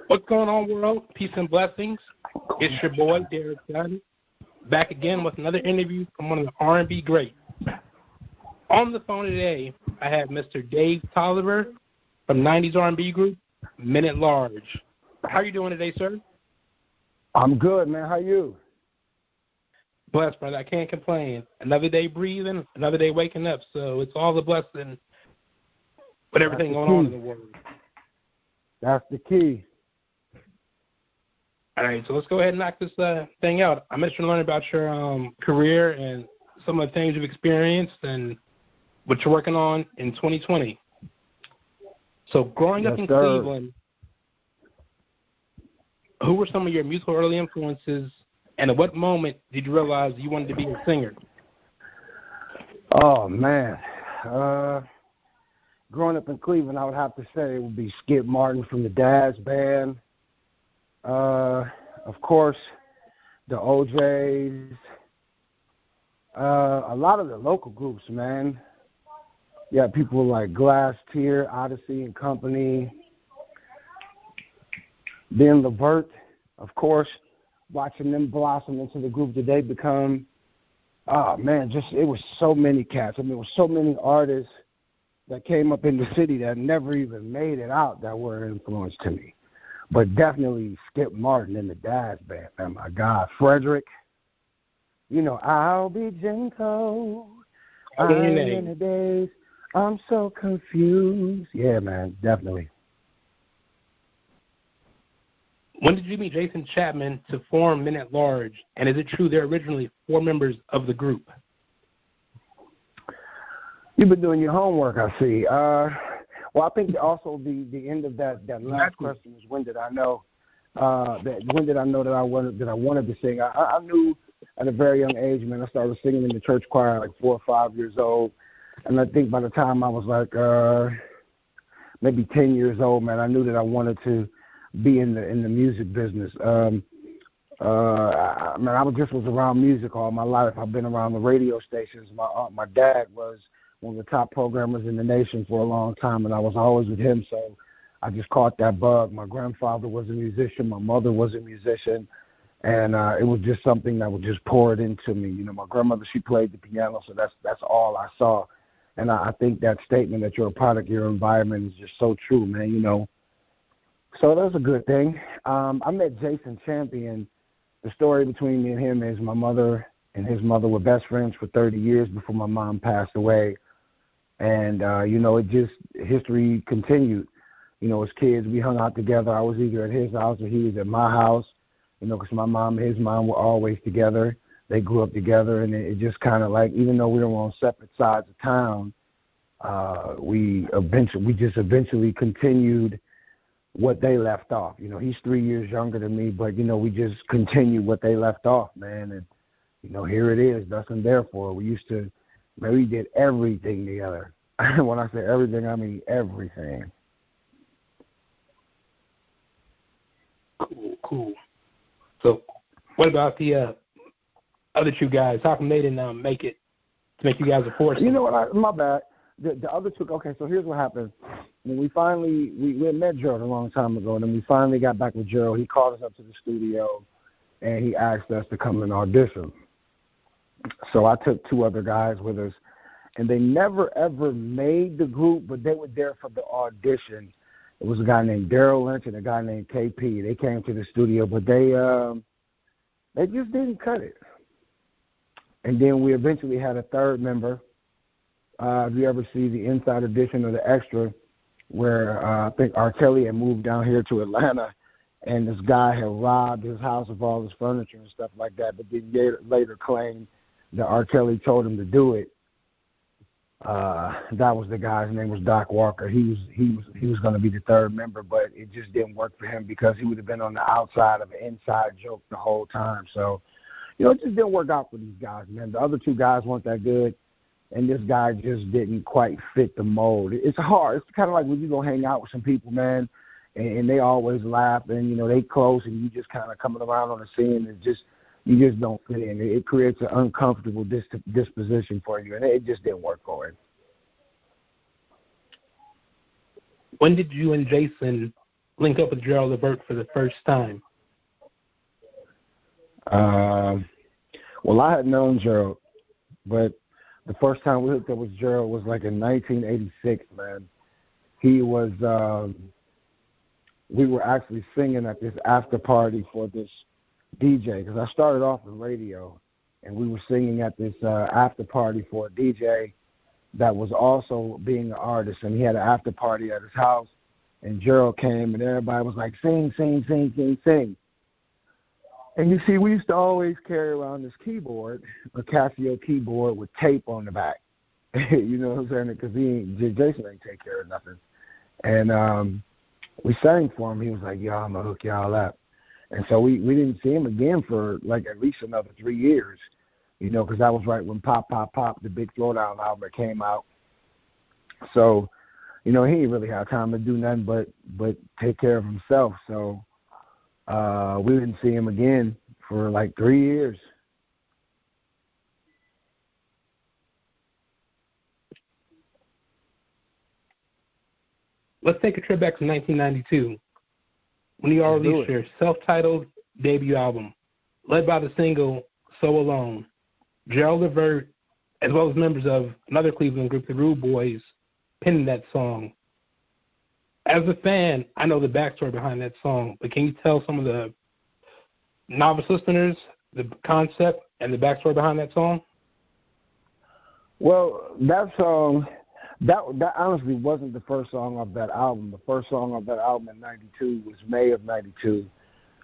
What's going on, world? Peace and blessings. It's your boy, Dave Tolliver, back again with another interview from one of the R&B greats. On the phone today, I have Mr. Dave Tolliver from 90s R&B group, Men at Large. How are you doing today, sir? I'm good, man. How you? Blessed, brother. I can't complain. Another day breathing, another day waking up, so it's all a blessing with everything going on in the world. That's the key. All right, so let's go ahead and knock this thing out. I'm interested to learn about your career and some of the things you've experienced and what you're working on in 2020. So growing up in Cleveland, who were some of your musical early influences, and at what moment did you realize you wanted to be a singer? Oh, man. Growing up in Cleveland, I would have to say it would be Skip Martin from the Daz Band. Of course, the OJs. A lot of the local groups, man. Yeah, people like Glass Tear, Odyssey and Company. Then Levert, of course, watching them blossom into the group that they become. Oh, man, it was so many cats. I mean, it was so many artists that came up in the city that never even made it out that were an influence to me. But definitely Skip Martin and the Daz Band. Oh, my God. Frederick. You know, I'll be gentle. I'm in the days. I'm so confused. Yeah, man, definitely. When did you meet Jason Chapman to form Men at Large? And is it true there are originally 4 members of the group? You've been doing your homework, I see. Well, I think also the end of that last question was when did I know that I wanted to sing? I knew at a very young age, man. I started singing in the church choir like 4 or 5 years old, and I think by the time I was like maybe 10 years old, man, I knew that I wanted to be in the music business. I was around music all my life. I've been around the radio stations. My dad was one of the top programmers in the nation for a long time, and I was always with him, so I just caught that bug. My grandfather was a musician. My mother was a musician, and it was just something that would just pour it into me. You know, my grandmother, she played the piano, so that's all I saw. And I think that statement that you're a product of your environment is just so true, man, you know. So that's a good thing. I met Jason Champion. The story between me and him is my mother and his mother were best friends for 30 years before my mom passed away. And, you know, history continued. You know, as kids, we hung out together. I was either at his house or he was at my house, you know, because my mom and his mom were always together. They grew up together, and it just kind of like, even though we were on separate sides of town, we eventually continued what they left off. You know, he's 3 years younger than me, but, you know, we just continued what they left off, man. And, you know, here it is, thus and therefore. We did everything together. When I say everything, I mean everything. Cool. So what about the other 2 guys? How come they didn't make it to make you guys a force? You know what? My bad. The other 2, okay, so here's what happened. When we had met Gerald a long time ago, and then we finally got back with Gerald. He called us up to the studio, and he asked us to come and audition. So I took 2 other guys with us, and they never, ever made the group, but they were there for the audition. It was a guy named Gerald Lynch and a guy named KP. They came to the studio, but they just didn't cut it. And then we eventually had a 3rd member. If you ever see the Inside Edition or the Extra, where I think R. Kelly had moved down here to Atlanta, and this guy had robbed his house of all his furniture and stuff like that, but then later claimed that R. Kelly told him to do it. That was the guy. His name was Doc Walker. He was going to be the 3rd member, but it just didn't work for him because he would have been on the outside of an inside joke the whole time. So, you know, it just didn't work out for these guys, man. The other 2 guys weren't that good, and this guy just didn't quite fit the mold. It's hard. It's kind of like when you go hang out with some people, man, and they always laugh, and, you know, they close, and you just kind of coming around on the scene, and you just don't fit in. It creates an uncomfortable disposition for you, and it just didn't work for him. When did you and Jason link up with Gerald Levert for the first time? Well, I had known Gerald, but the first time we hooked up with Gerald was like in 1986, man. He was, we were actually singing at this after party for this DJ, because I started off in radio, and we were singing at this after party for a DJ that was also being an artist, and he had an after party at his house, and Gerald came, and everybody was like, sing, sing, sing, sing, sing. And you see, we used to always carry around this keyboard, a Casio keyboard with tape on the back. You know what I'm saying? Because Jason ain't take care of nothing. And we sang for him. He was like, yo, I'm going to hook y'all up. And so we didn't see him again for like at least another 3 years, you know, because that was right when Pop, Pop, Pop, the Big Throwdown album came out. So, you know, he didn't really have time to do nothing but take care of himself. So we didn't see him again for like 3 years. Let's take a trip back to 1992, when you all released your self-titled debut album, led by the single So Alone. Gerald Levert, as well as members of another Cleveland group, the Rude Boys, penned that song. As a fan, I know the backstory behind that song, but can you tell some of the novice listeners the concept and the backstory behind that song? Well, that song, that honestly wasn't the first song of that album. The first song of that album in 92 was May of 92.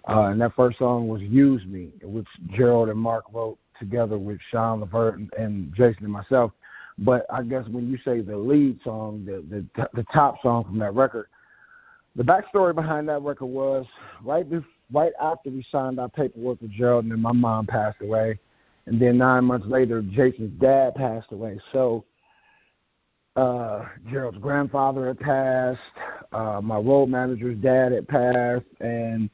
And that first song was Use Me, which Gerald and Mark wrote together with Sean Levert and Jason and myself. But I guess when you say the lead song, the top song from that record, the backstory behind that record was right after we signed our paperwork with Gerald, and then my mom passed away. And then 9 months later, Jason's dad passed away. So Gerald's grandfather had passed, my road manager's dad had passed, and,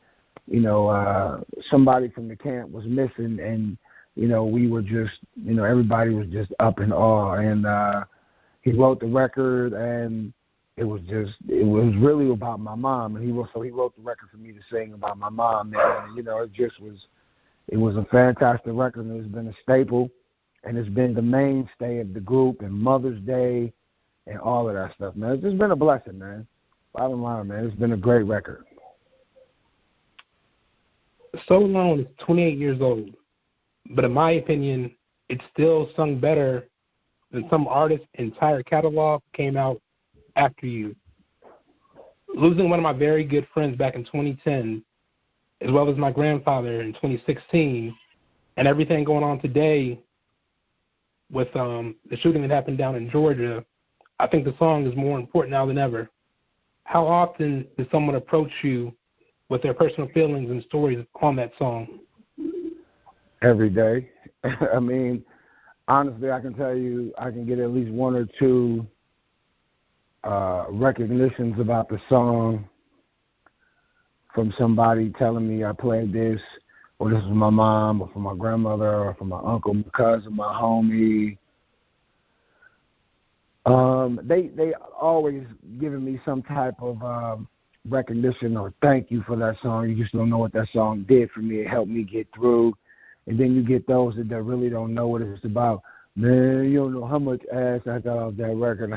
you know, somebody from the camp was missing, and, you know, we were just, you know, everybody was just up in awe. And he wrote the record, and it was really about my mom. And he wrote the record for me to sing about my mom. And, you know, it was a fantastic record, and it's been a staple, and it's been the mainstay of the group, and Mother's Day and all of that stuff, man. It's just been a blessing, man. Bottom line, man, it's been a great record. So Alone is 28 years old, but in my opinion, it's still sung better than some artists' entire catalog came out after you. Losing one of my very good friends back in 2010, as well as my grandfather in 2016, and everything going on today with the shooting that happened down in Georgia, I think the song is more important now than ever. How often does someone approach you with their personal feelings and stories on that song? Every day. I mean, honestly, I can tell you I can get at least one or two recognitions about the song from somebody telling me I played this, or this was my mom, or from my grandmother, or from my uncle, my cousin, my homie. They always giving me some type of recognition or thank you for that song. You just don't know what that song did for me. It helped me get through. And then you get those that really don't know what it's about. Man, you don't know how much ass I got off that record.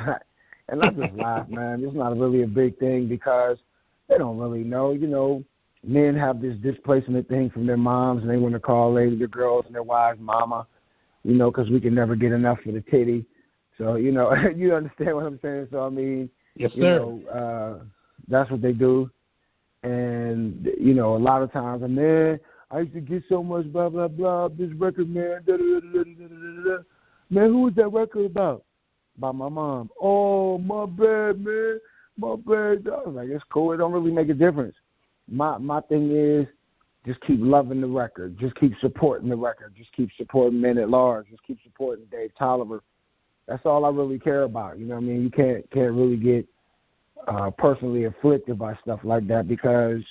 And I just laugh, man. It's not really a big thing because they don't really know. You know, men have this displacement thing from their moms, and they want to call their girls and their wives mama, you know, because we can never get enough for the titty. So, you know, you understand what I'm saying? So, I mean, yes, you know, that's what they do. And, you know, a lot of times, man, I used to get so much blah, blah, blah, this record, man, da-da-da-da-da-da-da. Man, who was that record about? About my mom. Oh, my bad, man. My bad. I was like, it's cool. It don't really make a difference. My thing is just keep loving the record. Just keep supporting the record. Just keep supporting men at large. Just keep supporting Dave Tolliver. That's all I really care about. You know what I mean? You can't really get personally afflicted by stuff like that because,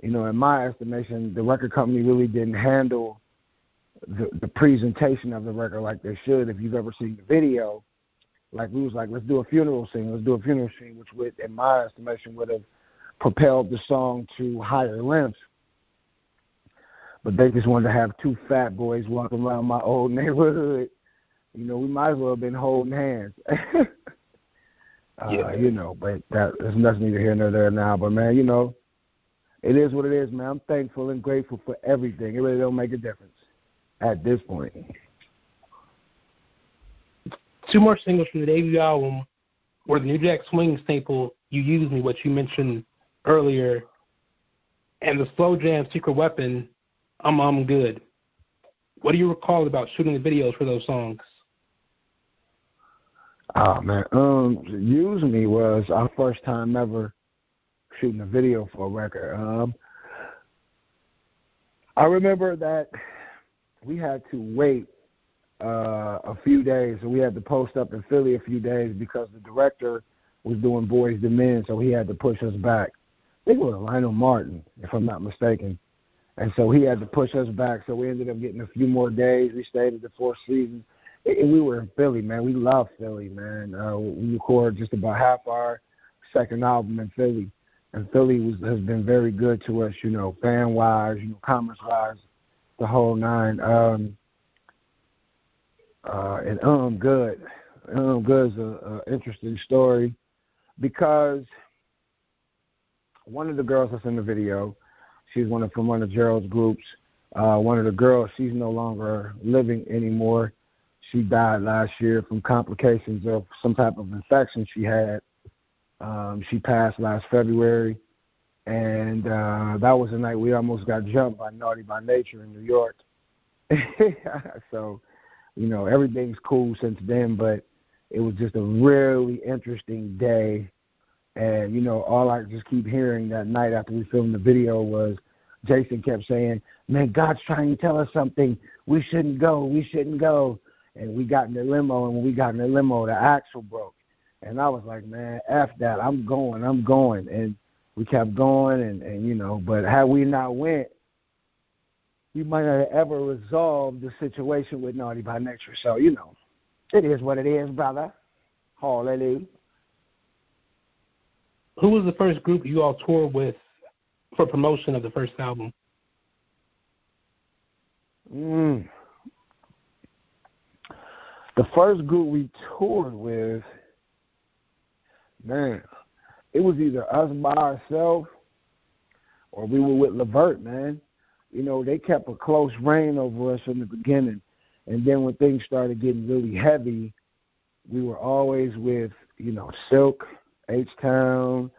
you know, in my estimation, the record company really didn't handle the presentation of the record like they should. If you've ever seen the video, like we was like, let's do a funeral scene, which would, in my estimation, would have propelled the song to higher lengths. But they just wanted to have two fat boys walking around my old neighborhood. You know, we might as well have been holding hands. You know, but that's neither here nor there now. But, man, you know, it is what it is, man. I'm thankful and grateful for everything. It really don't make a difference at this point. Two more singles from the debut album were the New Jack Swing sample, You Use Me, what you mentioned earlier, and the slow jam Secret Weapon, I'm Good. What do you recall about shooting the videos for those songs? Oh, man. Use Me was our first time ever shooting a video for a record. I remember that we had to wait a few days, and we had to post up in Philly a few days because the director was doing Boys to Men, so he had to push us back. I think it was Lionel Martin, if I'm not mistaken. And so he had to push us back, so we ended up getting a few more days. We stayed at the Four Seasons. And we were in Philly, man. We love Philly, man. We recorded just about half our second album in Philly. And Philly has been very good to us, you know, fan-wise, you know, commerce-wise, the whole nine. And Good. Good is an interesting story because one of the girls that's in the video, she's from one of Gerald's groups. One of the girls, she's no longer living anymore. She died last year from complications of some type of infection she had. She passed last February, and that was the night we almost got jumped by Naughty by Nature in New York. So, you know, everything's cool since then, but it was just a really interesting day. And, you know, all I just keep hearing that night after we filmed the video was Jason kept saying, man, God's trying to tell us something. We shouldn't go. We shouldn't go. And we got in the limo, and when we got in the limo, the axle broke. And I was like, man, F that. I'm going. And we kept going, and you know, but had we not went, we might not have ever resolved the situation with Naughty by Nature. So, you know, it is what it is, brother. Hallelujah. Who was the first group you all toured with for promotion of the first album? The first group we toured with, man, it was either us by ourselves or we were with Levert, man. You know, they kept a close rein over us from the beginning. And then when things started getting really heavy, we were always with, you know, Silk, H-Town,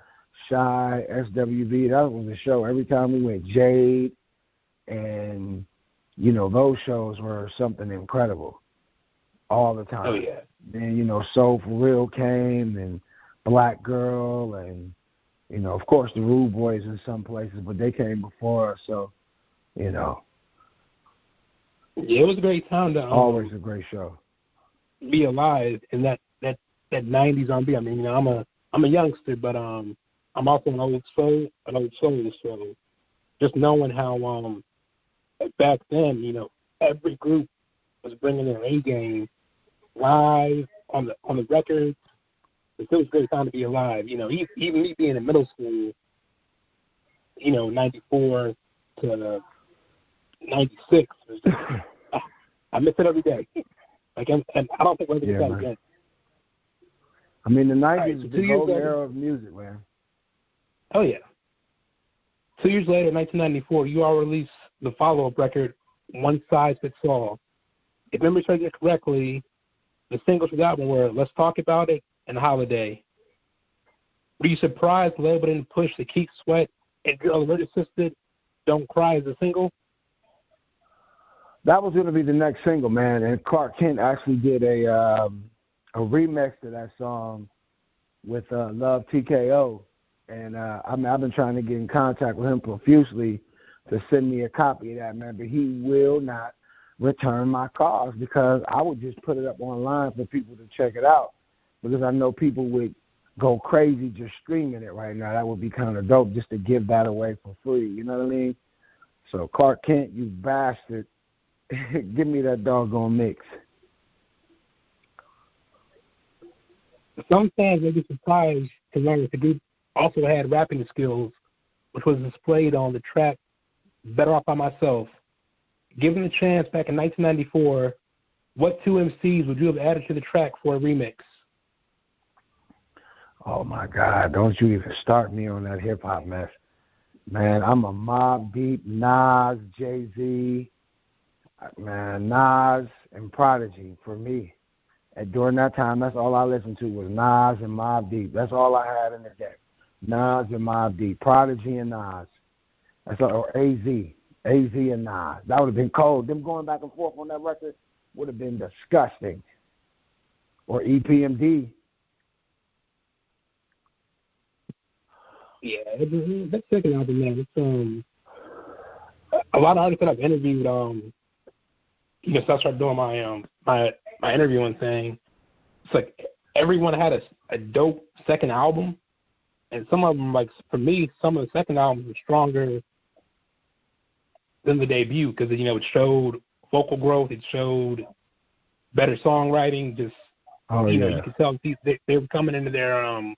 Shy, SWV. That was a show. Every time we went, Jade. And, you know, those shows were something incredible. All the time. Oh, yeah. Then, you know, Soul For Real came, and Black Girl, and, you know, of course, the Rude Boys in some places, but they came before us, so, you know. Yeah, it was a great time to always a great show. Be alive in that 90s R&B. I mean, you know, I'm a youngster, but I'm also an old soul. So just knowing how back then, you know, every group was bringing their A game live on the records. It was a great time to be alive. You know, even me being in middle school, you know, 94 to 96 was just, I miss it every day. Like, and I don't think we're going to do that again. I mean, the 90s was the golden era of music, man. Oh, yeah. 2 years later, 1994, you all released the follow-up record, One Size Fits All. If memory serves it correctly, the singles for that one were Let's Talk About It and Holiday. Were you surprised the label didn't push the Keith Sweat and Gerald Levert assisted Don't Cry as a single? That was going to be the next single, man. And Clark Kent actually did a remix to that song with Love TKO. And I've been trying to get in contact with him profusely to send me a copy of that, man. But he will not return my calls because I would just put it up online for people to check it out because I know people would go crazy just streaming it right now. That would be kind of dope just to give that away for free. You know what I mean? So Clark Kent, you bastard, give me that doggone mix. Some fans may be surprised to learn that the group also had rapping skills, which was displayed on the track Better Off By Myself. Given the chance back in 1994, what two MCs would you have added to the track for a remix? Oh, my God. Don't you even start me on that hip-hop mess. Man, I'm a Mobb Deep, Nas, Jay-Z, man, Nas, and Prodigy for me. And during that time, that's all I listened to was Nas and Mobb Deep. That's all I had in the deck. Nas and Mobb Deep, Prodigy and Nas. That's all, or AZ and Nas. That would have been cold. Them going back and forth on that record would have been disgusting. Or EPMD. Yeah, that second album, man, it's a lot of artists that I've interviewed, so I started doing my interviewing thing. It's like everyone had a dope second album, and some of them, like for me, some of the second albums were stronger than the debut because it showed vocal growth, it showed better songwriting. Just you could tell they were coming into their own,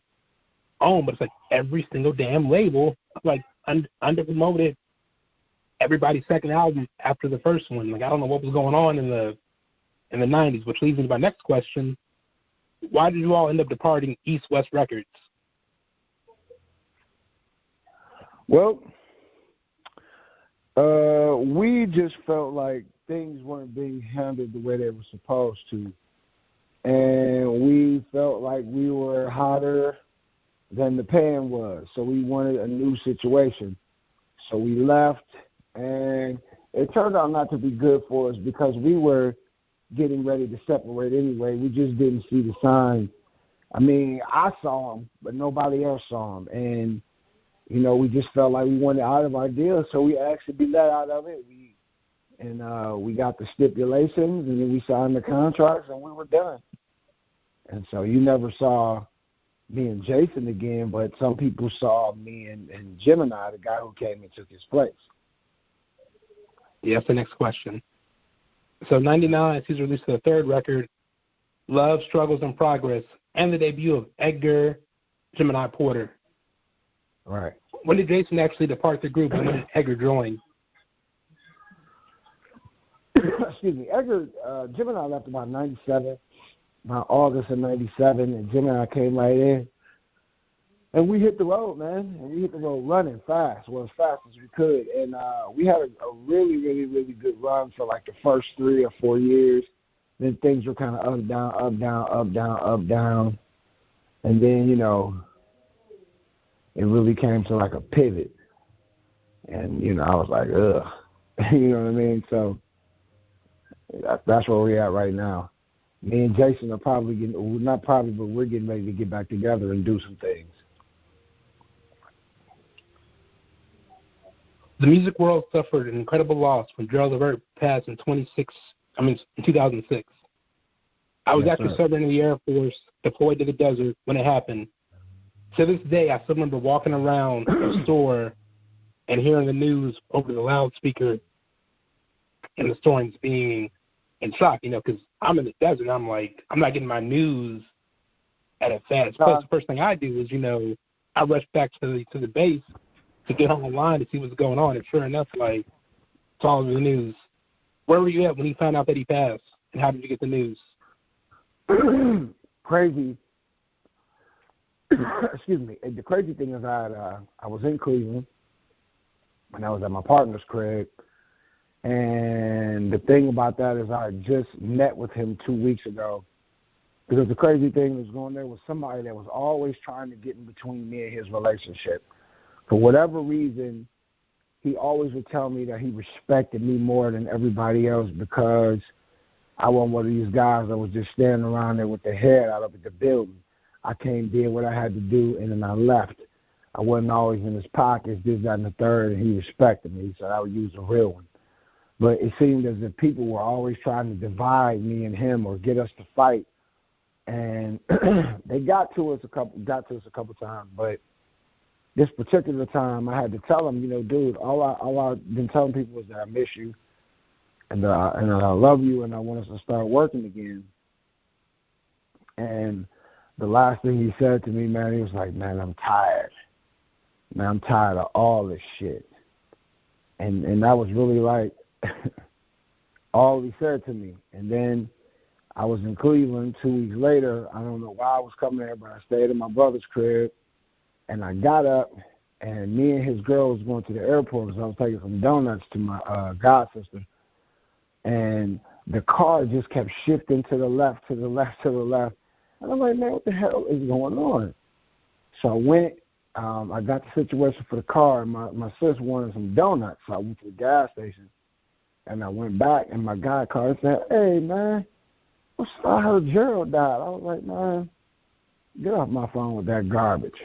but it's like every single damn label like under-promoted everybody's second album after the first one. Like I don't know what was going on in the 90s, which leads me to my next question. Why did you all end up departing East West Records? Well, we just felt like things weren't being handled the way they were supposed to. And we felt like we were hotter than the pan was. So we wanted a new situation. So we left, and it turned out not to be good for us because we were getting ready to separate anyway. We just didn't see the sign. I mean, I saw them, but nobody else saw them. And, we just felt like we wanted out of our deal, so we asked to be let out of it. We got the stipulations, and then we signed the contracts, and we were done. And so you never saw me and Jason again, but some people saw me and Gemini, the guy who came and took his place. Yeah, that's the next question. So 99, he's released the third record, Love, Struggles, and Progress, and the debut of Edgar Gemini Porter. Right. When did Jason actually depart the group, and when did Edgar join? Excuse me. Edgar, Gemini left about 97, about August of 97, and Gemini came right in. And we hit the road, man. And we hit the road running fast, well, as fast as we could. And we had a really, really, really good run for like the first 3 or 4 years. Then things were kind of up, down, up, down, up, down, up, down. And then, it really came to like a pivot. And, I was like, ugh. You know what I mean? So that's where we're at right now. Me and Jason are probably not probably, but we're getting ready to get back together and do some things. The music world suffered an incredible loss when Gerald Levert passed in 2006. I was actually serving in the Air Force, deployed to the desert when it happened. To this day, I still remember walking around the store and hearing the news over the loudspeaker and the store and being in shock, because I'm in the desert. I'm like, I'm not getting my news at a fast pace. The first thing I do is, I rush back to the base to get on the line to see what's going on. And sure enough, it's all over the news. Where were you at when you found out that he passed, and how did you get the news? Crazy. Excuse me. The crazy thing is I was in Cleveland, and I was at my partner's crib. And the thing about that is I just met with him 2 weeks ago, because the crazy thing was going there was somebody that was always trying to get in between me and his relationship. For whatever reason, he always would tell me that he respected me more than everybody else because I wasn't one of these guys that was just standing around there with their head out up at the building. I came, did what I had to do, and then I left. I wasn't always in his pockets, this, that, and the third, and he respected me. He said I would use a real one. But it seemed as if people were always trying to divide me and him or get us to fight. And they got to us a couple times. But this particular time, I had to tell him, dude, all I've been telling people is that I miss you, and I love you, and I want us to start working again. And the last thing he said to me, man, he was like, man, I'm tired. man, I'm tired of all this shit. And that was really like all he said to me. And then I was in Cleveland 2 weeks later. I don't know why I was coming there, but I stayed at my brother's crib. And I got up, and me and his girl was going to the airport because I was taking some donuts to my god sister. And the car just kept shifting to the left, to the left, to the left. And I'm like, man, what the hell is going on? So I went. I got the situation for the car, and my sis wanted some donuts. So I went to the gas station, and I went back, and my guy called and said, hey, man, I heard Gerald died. I was like, man, get off my phone with that garbage.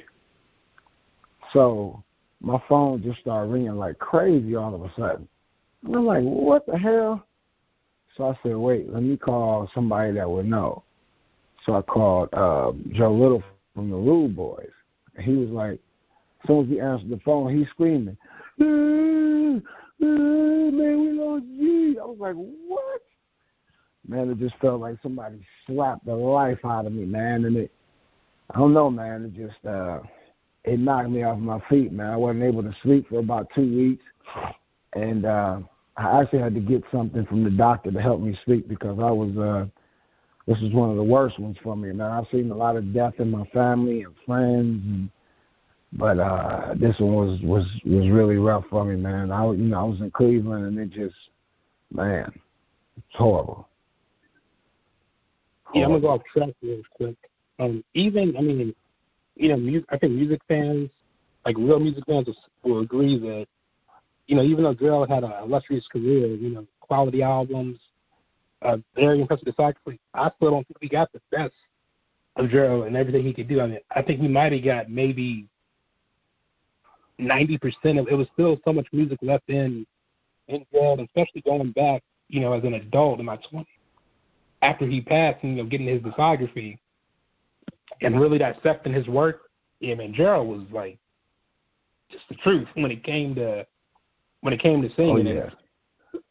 So my phone just started ringing like crazy all of a sudden. And I'm like, what the hell? So I said, wait, let me call somebody that would know. So I called Joe Little from the Rude Boys. And he was like, as soon as he answered the phone, he's screaming, man, we lost G. I was like, what? Man, it just felt like somebody slapped the life out of me, man. And I don't know, man, it just, it knocked me off my feet, man. I wasn't able to sleep for about 2 weeks. And I actually had to get something from the doctor to help me sleep because I was, this is one of the worst ones for me, man. I've seen a lot of death in my family and friends, but this one was really rough for me, man. I was in Cleveland, and it just, man, it's horrible. Yeah, I'm gonna go off track real quick. I think music fans, like real music fans, will agree that, even though Gerald had an illustrious career, quality albums, very impressive discography, I still don't think we got the best of Gerald and everything he could do. I mean, I think he might have got maybe 90% of it. Was still so much music left in Gerald, especially going back, as an adult in my 20s, after he passed, and, getting his discography and really dissecting his work. Yeah, man, Gerald was like just the truth when it came to singing. Oh, yeah. And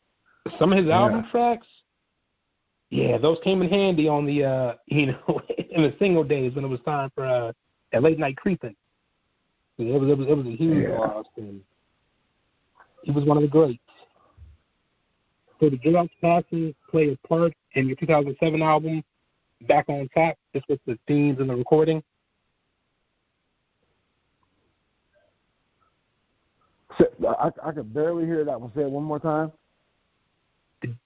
some of his album tracks, yeah, those came in handy on the in the single days when it was time for that late night creeping. It was a huge loss, and he was one of the greats. So did Gerald's passing play a part in your 2007 album, Back on Top, just with the themes and the recording? So, I could barely hear that one. Say it one more time.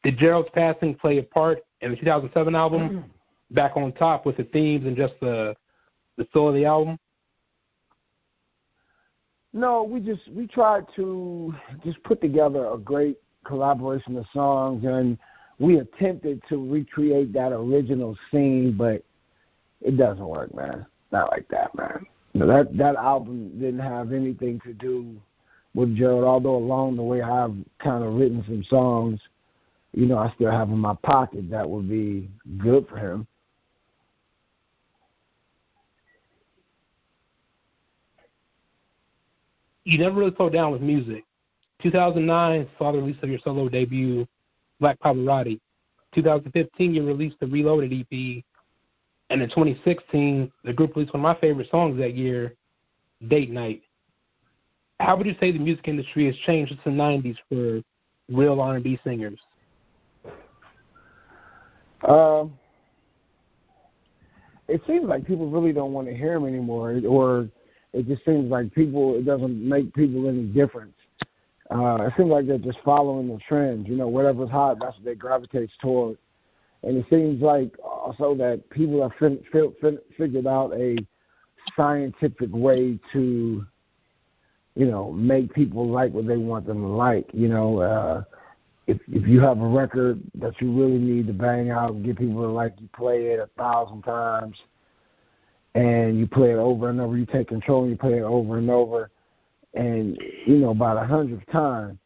Did Gerald's passing play a part in the 2007 album, Back on Top, with the themes and just the soul of the album? No, we tried to just put together a great collaboration of songs, and we attempted to recreate that original scene, but it doesn't work, man. Not like that, man. That album didn't have anything to do with Gerald, although along the way I've kind of written some songs, I still have in my pocket that would be good for him. You never really slowed down with music. 2009 saw the release of your solo debut, Black Pavarotti. 2015, you released the Reloaded EP. And in 2016, the group released one of my favorite songs that year, Date Night. How would you say the music industry has changed since the 90s for real R&B singers? It seems like people really don't want to hear him anymore, or it just seems like it doesn't make people any difference. It seems like they're just following the trends. Whatever's hot, that's what they gravitate toward. And it seems like also that people have figured out a scientific way to, make people like what they want them to like. If you have a record that you really need to bang out and get people to like, you play it 1,000 times, and you play it over and over. You take control and you play it over and over. And, by the 100th time,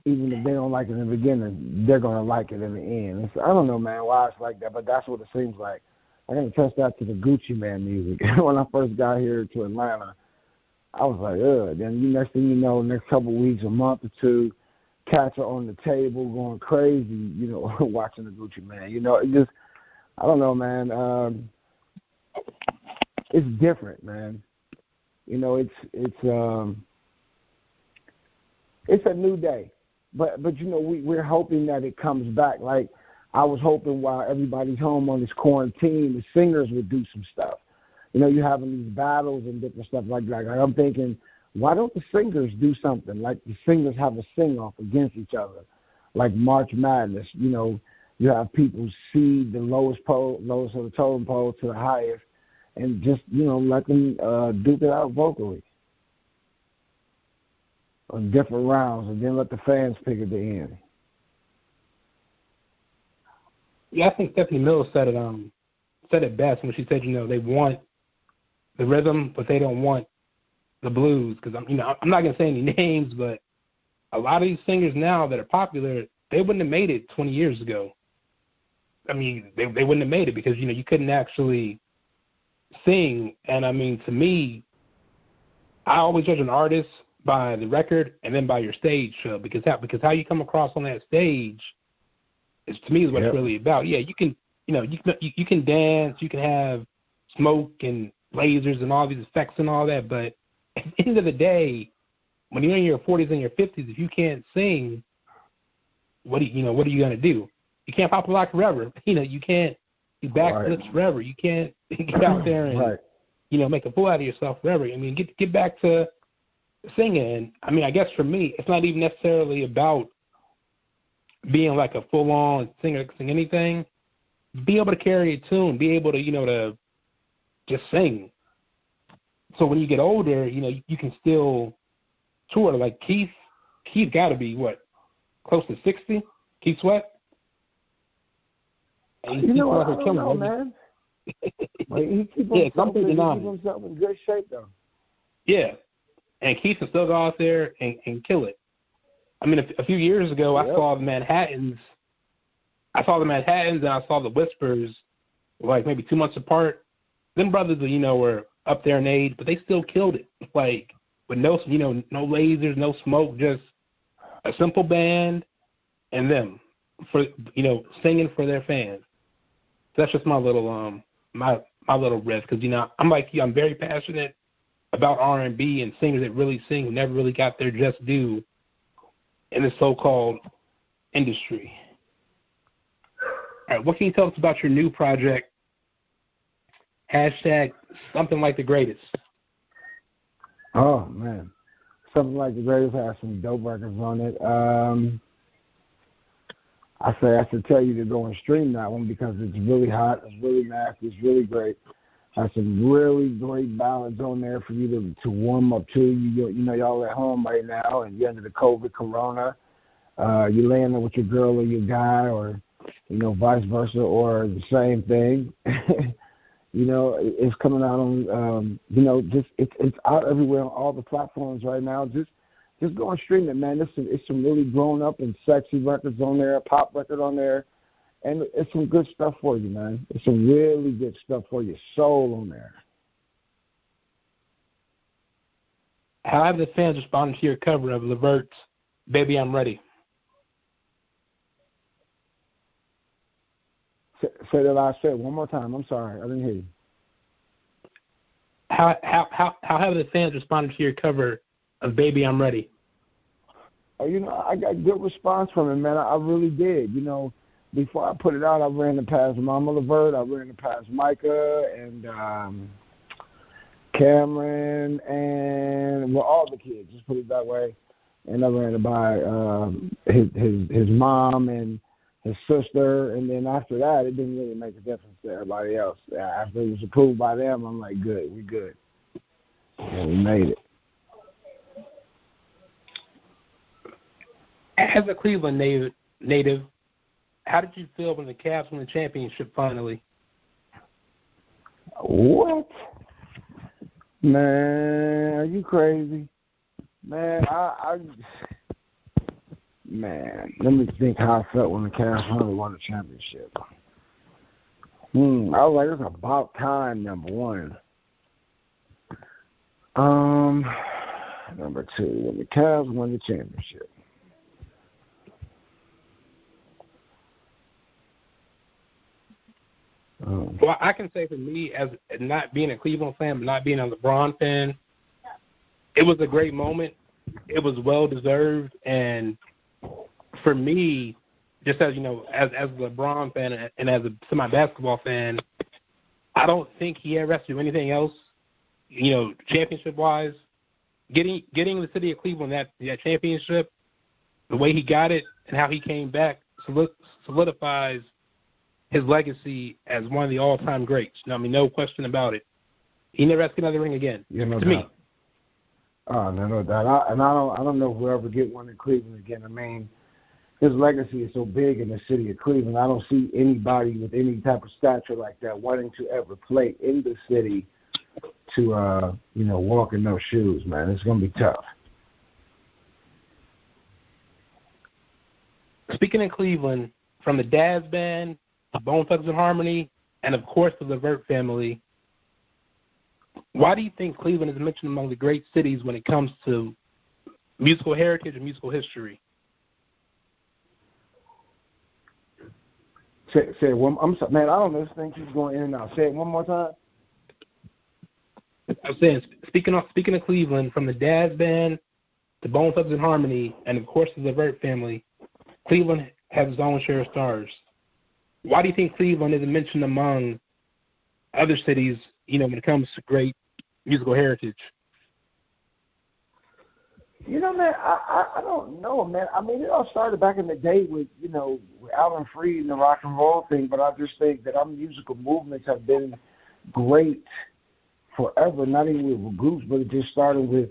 even if they don't like it in the beginning, they're going to like it in the end. I don't know, man, why it's like that, but that's what it seems like. I got to test that to the Gucci Man music. When I first got here to Atlanta, I was like, ugh. Then next thing you know, next couple of weeks, a month or two, cats are on the table going crazy, watching the Gucci Man. It just, I don't know, man. It's different, man. it's a new day. But we're hoping that it comes back. Like, I was hoping while everybody's home on this quarantine, the singers would do some stuff. You're having these battles and different stuff like that. Like, I'm thinking, why don't the singers do something? Like, the singers have a sing-off against each other, like March Madness. You have people seed the lowest of the totem pole to the highest, and just let them duke it out vocally on different rounds, and then let the fans pick at the end. Yeah, I think Stephanie Mills said it best when she said, they want the rhythm, but they don't want the blues. Because I'm not gonna say any names, but a lot of these singers now that are popular, they wouldn't have made it 20 years ago. I mean, they wouldn't have made it because you couldn't actually sing. And I mean, to me, I always judge an artist by the record and then by your stage show, because how you come across on that stage is, to me, is what it's really about. Yeah, you can you can dance, you can have smoke and lasers and all these effects and all that, but at the end of the day, when you're in your 40s and your 50s, if you can't sing, what are you going to do? You can't pop a lock forever. You can't do backflips forever. You can't get out there and make a fool out of yourself forever. I mean, get back to singing. I mean, I guess for me, it's not even necessarily about being like a full-on singer that can sing anything. Be able to carry a tune, be able to, to just sing. So when you get older, you can still tour. Like Keith got to be, close to 60? Keith Sweat? And I don't know, man. He keeps himself in good shape, though. Yeah. And Keith can still go out there and kill it. I mean, a few years ago, I saw the Manhattans. And I saw the Whispers, like maybe 2 months apart. Them brothers, were up there in age, but they still killed it. Like, with no lasers, no smoke, just a simple band and them for singing for their fans. So that's just my little my little riff, because I'm like you, I'm very passionate about R&B and singers that really sing who never really got their just due in the so-called industry. All right, what can you tell us about your new project? #something like the greatest. Oh man, Something Like the Greatest has some dope records on it. I should tell you to go and stream that one because it's really hot, it's really nasty, it's really great. Has some really great ballads on there for you to warm up to. Y'all at home right now and you're under the COVID corona. You're laying there with your girl or your guy, or vice versa, or the same thing. It's coming out on it's out everywhere on all the platforms right now. Just go and stream it, man. It's some really grown up and sexy records on there, a pop record on there, and it's some good stuff for you, man. It's some really good stuff for your soul on there. How have the fans responded to your cover of Levert's "Baby I'm Ready"? Say that last bit one more time. I'm sorry, I didn't hear you. How have the fans responded to your cover of "Baby I'm Ready"? I got good response from it, man. I really did. Before I put it out, I ran it past Mama Levert, I ran it past Micah and Cameron, and all the kids. Just put it that way. And I ran it by his mom and his sister, and then after that, it didn't really make a difference to everybody else. After it was approved by them, I'm like, good, we good. And we made it. As a Cleveland native, how did you feel when the Cavs won the championship finally? What? Man, are you crazy? Man, Man, let me think how I felt when the Cavs finally won the championship. I was like, it's about time, number one. Number two, when the Cavs won the championship. Well, I can say for me, as not being a Cleveland fan, but not being a LeBron fan, it was a great moment. It was well deserved, and for me, just as you know, as a LeBron fan and as a semi-basketball fan, I don't think he ever has to do anything else, championship-wise. Getting the city of Cleveland that championship, the way he got it and how he came back solidifies his legacy as one of the all-time greats. No question about it. He never has to get another ring again. To me. Oh, no doubt. I don't know if we'll ever get one in Cleveland again. I mean, his legacy is so big in the city of Cleveland. I don't see anybody with any type of stature like that wanting to ever play in the city to, walk in those shoes, man. It's going to be tough. Speaking of Cleveland, from the Daz Band, the Bone Thugs-n-Harmony, and, of course, the Levert family, why do you think Cleveland is mentioned among the great cities when it comes to musical heritage and musical history? Say it one. I'm sorry, man. I don't know. This thing keeps going in and out. Say it one more time. I was saying, speaking of Cleveland, from the Daz Band, the Bone Thugs-n-Harmony, and of course the Levert family, Cleveland has its own share of stars. Why do you think Cleveland isn't mentioned among other cities, when it comes to great musical heritage? Man, I don't know, man. I mean, it all started back in the day with Alan Freed and the rock and roll thing, but I just think that our musical movements have been great forever, not even with groups, but it just started with,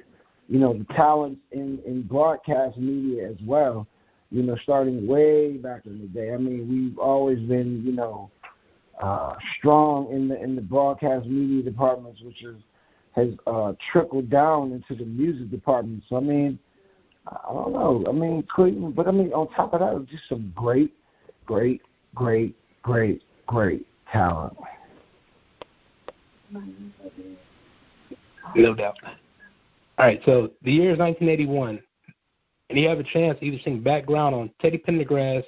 the talents in broadcast media as well, starting way back in the day. I mean, we've always been, strong in the broadcast media departments, which has trickled down into the music department. So, I mean, I don't know. I mean, Cleveland, but I mean, on top of that, it was just some great talent. No doubt. All right, so the year is 1981, and you have a chance to either sing background on Teddy Pendergrass,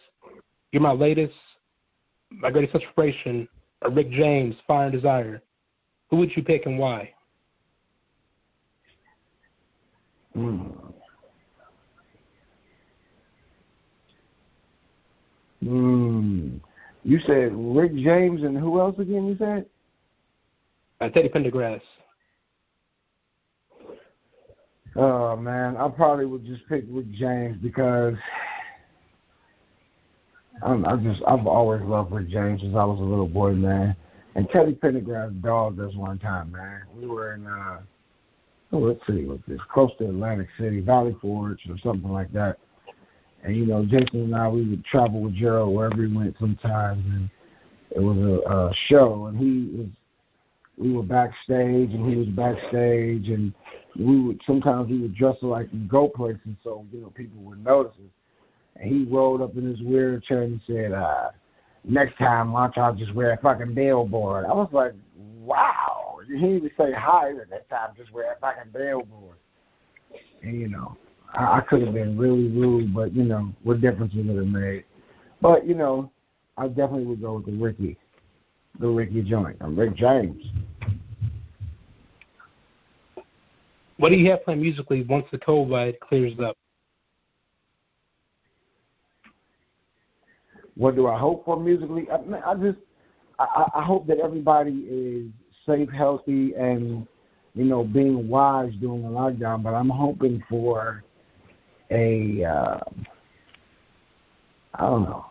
You're My Greatest Inspiration, or Rick James, Fire and Desire. Who would you pick and why? You said Rick James and who else again you said? Teddy Pendergrass. Oh, man, I probably would just pick Rick James because I've always loved Rick James since I was a little boy, man. And Teddy Pendergrass dogged us one time, man. We were in, what city was this? Close to Atlantic City, Valley Forge or something like that. And, Jason and I, we would travel with Gerald wherever he went sometimes. And it was a show, and we were backstage, and he was backstage, and sometimes we would dress alike and go places so, people would notice us. And he rolled up in his wheelchair and said, next time, why don't y'all just wear a fucking billboard? I was like, wow. He didn't even say hi at that time, just wear a fucking billboard. And, I could have been really rude, but, what difference would it have made? But, I definitely would go with the Ricky joint. I'm Rick James. What do you have planned musically once the COVID clears up? What do I hope for musically? I hope that everybody is safe, healthy, and, being wise during the lockdown. But I'm hoping for I don't know.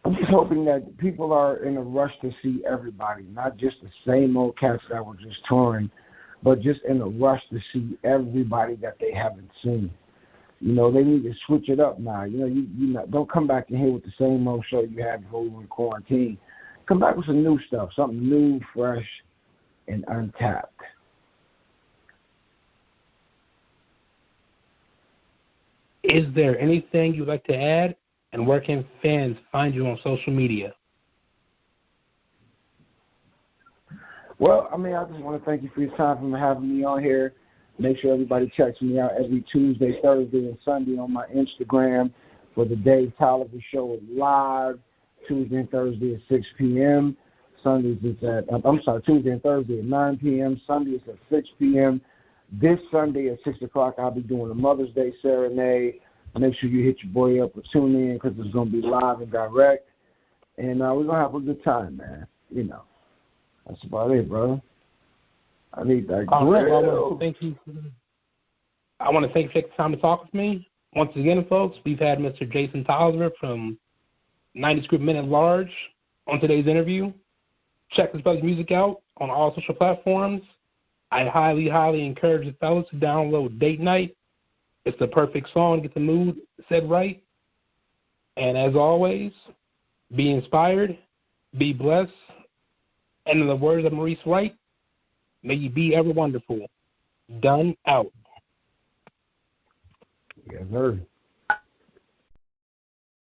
I'm just hoping that people are in a rush to see everybody, not just the same old cats that were just touring, but just in a rush to see everybody that they haven't seen. They need to switch it up now. Don't come back in here with the same old show you had before we were in quarantine. Come back with some new stuff, something new, fresh, and untapped. Is there anything you'd like to add? And where can fans find you on social media? Well, I just want to thank you for your time for having me on here. Make sure everybody checks me out every Tuesday, Thursday, and Sunday on my Instagram for the Dave Tolliver Show live, Tuesday and Thursday at 6 p.m. Sundays it's at, Tuesday and Thursday at 9 p.m. Sunday it's at 6 p.m. This Sunday at 6 o'clock, I'll be doing a Mother's Day serenade. Make sure you hit your boy up or tune in because it's going to be live and direct. And we're going to have a good time, man. You know, that's about it, brother. I need that grill. I want to thank you for taking the time to talk with me. Once again, folks, we've had Mr. Jason Tolliver from 90s Group Men at Large on today's interview. Check this brother's music out on all social platforms. I highly, highly encourage the fellas to download Date Night. It's the perfect song to get the mood set right. And as always, be inspired, be blessed, and in the words of Maurice Wright, may you be ever wonderful. Dunn out. Yes, sir.